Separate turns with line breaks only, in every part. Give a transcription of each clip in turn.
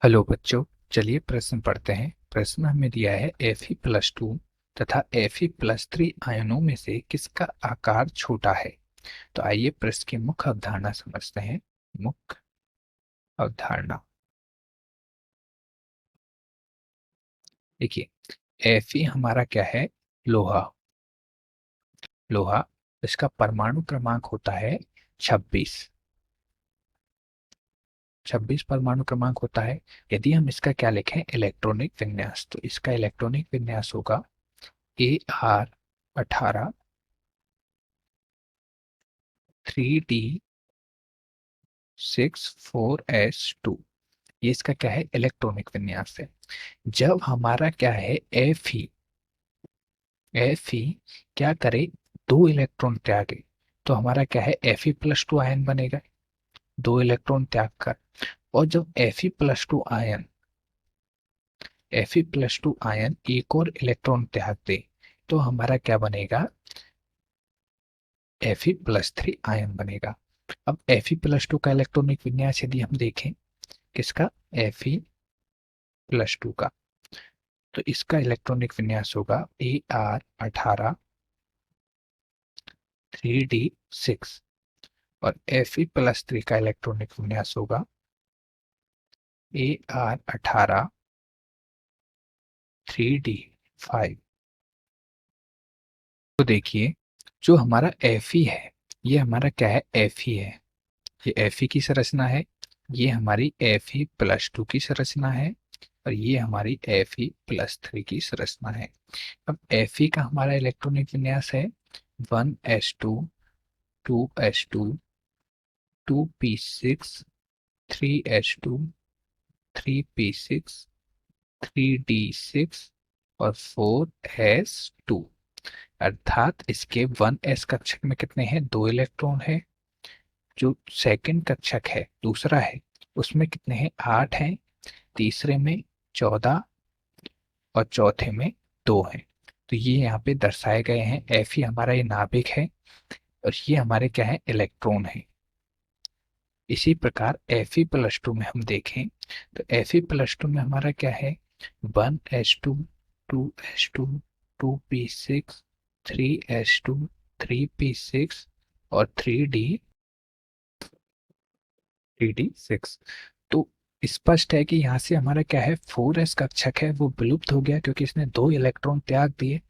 Hello बच्चों, चलिए प्रश्न पढ़ते हैं। प्रश्न हमें दिया है Fe+2 तथा Fe+3 आयनों में से किसका आकार छोटा है। तो आइए प्रश्न की मुख्य अवधारणा समझते हैं। मुख्य अवधारणा देखिए, Fe हमारा क्या है? लोहा। लोहा, इसका परमाणु क्रमांक होता है 26। 26 परमाणु क्रमांक होता है। यदि हम इसका क्या लिखें, इलेक्ट्रॉनिक विन्यास, तो इसका इलेक्ट्रॉनिक विन्यास होगा AR18 3D64S2। ये इसका क्या है? इलेक्ट्रॉनिक विन्यास है। जब हमारा क्या है, एफ ही क्या करे, दो इलेक्ट्रॉन त्यागे, तो हमारा क्या है, Fe+2 आयन बनेगा, दो इलेक्ट्रॉन त्याग कर। और जब Fe+2 आयन एक और इलेक्ट्रॉन त्याग दे, तो हमारा क्या बनेगा, Fe+3 आयन बनेगा। अब Fe+2 का इलेक्ट्रॉनिक विन्यास यदि हम देखें, किसका? Fe+2 का, तो इसका इलेक्ट्रॉनिक विन्यास होगा AR18 3D6। और Fe+3 का इलेक्ट्रॉनिक विन्यास होगा AR18 3D5। तो देखिए, जो हमारा Fe है, ये हमारा क्या है, Fe है। ये Fe की संरचना है, ये हमारी Fe+2 की संरचना है, और ये हमारी Fe+3 की संरचना है। अब Fe का हमारा इलेक्ट्रॉनिक विन्यास है 1s2 2s2 2p6 3s2 3p6 3d6 और 4s2। अर्थात इसके 1s कक्षक में कितने हैं? दो इलेक्ट्रॉन है। जो सेकंड कक्षक है, दूसरा है, उसमें कितने हैं? 8 हैं। तीसरे में 14 और चौथे में 2 हैं। तो ये यहाँ पे दर्शाए गए हैं। Fe हमारा ये नाभिक है, और ये हमारे क्या है, इलेक्ट्रॉन है। इसी प्रकार Fe+2 में हम देखें, तो Fe+2 में हमारा क्या है, 1s2 2s2 2p6 3s2 3p6 और 3d6। तो स्पष्ट है कि यहाँ से हमारा क्या है, 4s कक्षक है वो विलुप्त हो गया, क्योंकि इसने दो इलेक्ट्रॉन त्याग दिए।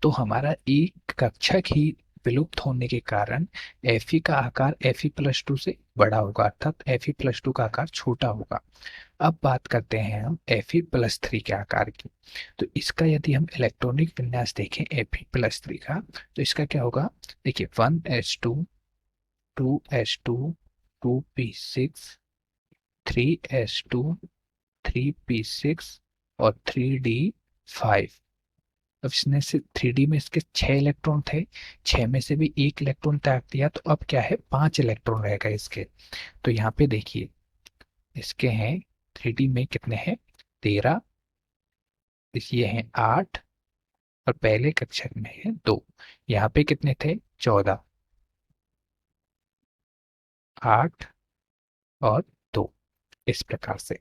तो हमारा एक कक्षक ही विलुप्त होने के कारण Fe का आकार Fe+2 से बड़ा होगा, अर्थात Fe+2 का आकार छोटा होगा। अब बात करते हैं हम Fe+3 के आकार की। तो इसका यदि हम इलेक्ट्रॉनिक विन्यास देखें Fe+3 का, तो इसका क्या होगा? देखिए, 1s2 2s2 2p6 3s2 3p6 और 3d5। अब इसने से 3d में इसके 6 इलेक्ट्रॉन थे, 6 में से भी एक इलेक्ट्रॉन त्याग दिया, तो अब क्या है, 5 इलेक्ट्रॉन रह गए इसके। तो यहाँ पे देखिए, इसके हैं 3d में कितने हैं, 13, ये हैं 8, और पहले कक्षक में है 2। यहाँ पे कितने थे, 14, 8 और 2, इस प्रकार से।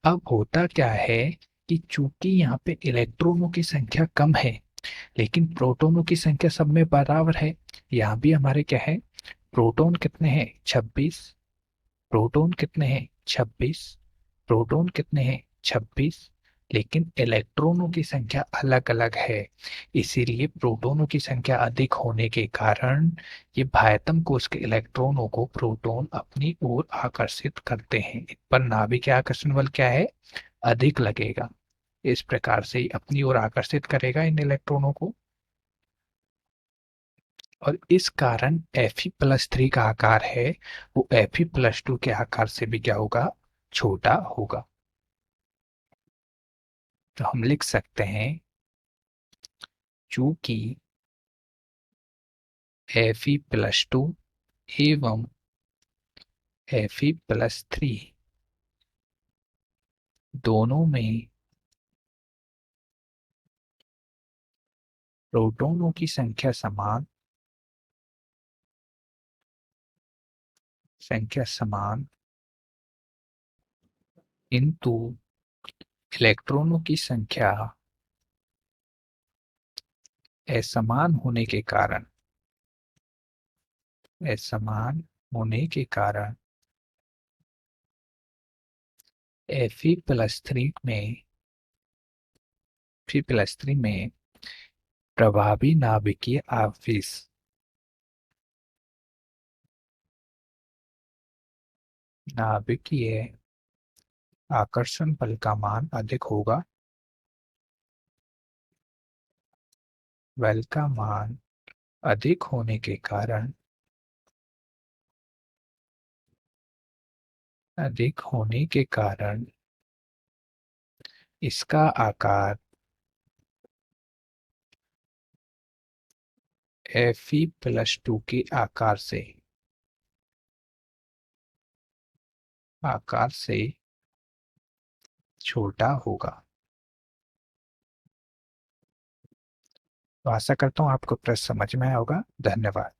अब होता क्या है कि चूंकि यहाँ पे इलेक्ट्रॉनों की संख्या कम है, लेकिन प्रोटॉनों की संख्या सब में बराबर है। यहाँ भी हमारे क्या है, प्रोटॉन कितने हैं, 26। प्रोटॉन कितने हैं, 26। प्रोटॉन कितने हैं, 26। लेकिन इलेक्ट्रॉनों की संख्या अलग अलग है। इसीलिए प्रोटॉनों की संख्या अधिक होने के कारण ये बाह्यतम कोश के इलेक्ट्रॉनों को प्रोटॉन अपनी ओर आकर्षित करते हैं। इन पर नाभिकीय आकर्षण बल क्या है, अधिक लगेगा। इस प्रकार से अपनी ओर आकर्षित करेगा इन इलेक्ट्रॉनों को, और इस कारण Fe+3 का आकार है वो Fe+2 के आकार से भी क्या होगा, छोटा होगा। तो हम लिख सकते हैं, चूंकि Fe+2 एवं Fe+3 दोनों में प्रोटॉनों की संख्या समान इंटू इलेक्ट्रॉनों की संख्या असमान होने के कारण असमान होने के कारण Fe+3 में प्रभावी नाभिकीय आवेश नाभिकीय आकर्षण बल का मान अधिक होगा। बल का मान अधिक होने के कारण इसका आकार Fe+2 के आकार से छोटा होगा। तो आशा करता हूँ आपको प्रश्न समझ में आया होगा। धन्यवाद।